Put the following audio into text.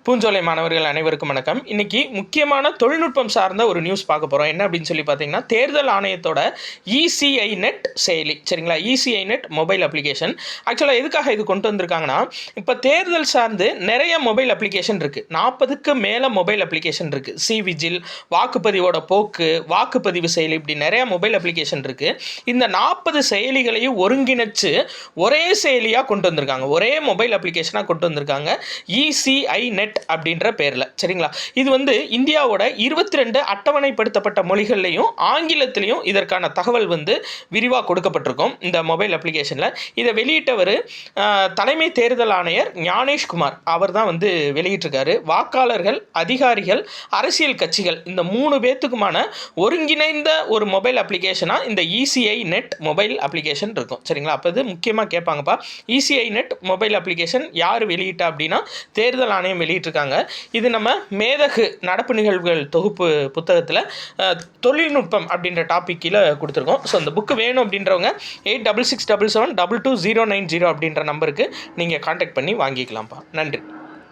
பூஞ்சோலை மாணவர்கள் அனைவருக்கும் வணக்கம். இன்னைக்கு முக்கியமான தொழில்நுட்பம் சார்ந்த ஒரு நியூஸ் பார்க்க போகிறோம். என்ன அப்படின்னு சொல்லி பார்த்தீங்கன்னா, தேர்தல் ஆணையத்தோட இசிஐ நெட் செயலி, சரிங்களா? ECI net mobile application. ஆக்சுவலாக எதுக்காக இது கொண்டு வந்திருக்காங்கன்னா, இப்போ தேர்தல் சார்ந்து நிறைய மொபைல் அப்ளிகேஷன் இருக்குது. 40க்கு மேலே மொபைல் அப்ளிகேஷன் இருக்குது. விஜில், வாக்குப்பதிவோட போக்கு, வாக்குப்பதிவு செயலி, இப்படி நிறைய மொபைல் அப்ளிகேஷன் இருக்குது. இந்த 40 செயலிகளையும் ஒருங்கிணைச்சு ஒரே செயலியாக கொண்டு வந்திருக்காங்க. ஒரே மொபைல் அப்ளிகேஷனாக கொண்டு வந்திருக்காங்க, இசிஐ நெட் அப்படின்ற பேரில், சரிங்களா? இது வந்து இந்தியாவோட 22 அட்டவணைப்படுத்தப்பட்ட மொழிகள்லையும் ஆங்கிலத்திலையும் இதற்கான தகவல் வந்து விரிவாக கொடுக்கப்பட்டிருக்கும் இந்த மொபைல் அப்ளிகேஷனில். இதை வெளியிட்டவர் தலைமை தேர்தல் ஆணையர் ஞானேஷ்குமார். அவர் தான் வந்து வெளியிட்டிருக்காரு. வாக்காளர்கள், அதிகாரிகள், அரசியல் கட்சிகள், இந்த 3 பேத்துக்குமான ஒருங்கிணைந்த ஒரு மொபைல் அப்ளிகேஷனாக இந்த இசிஐ நெட் மொபைல் அப்ளிகேஷன் இருக்கும், சரிங்களா? அப்போ இது முக்கியமாக கேட்பாங்கப்பா. இசிஐ நெட் மொபைல் அப்ளிகேஷன் யார் வெளியிட்டா அப்படின்னா தேர்தல் ஆணையம் வெளியிட்டிருக்காங்க. இது நம்ம மேதகு நடப்பு நிகழ்வுகள் தொகுப்பு புத்தகத்தில் தொழில்நுட்பம் அப்படின்ற டாபிக் கீழே கொடுத்துருக்கோம். ஸோ அந்த புக்கு வேணும் அப்படின்றவங்க 8667722090 அப்படின்ற நம்பருக்கு நீங்கள் கான்டாக்ட் பண்ணி வாங்கிக்கலாம்ப்பா. நன்றி.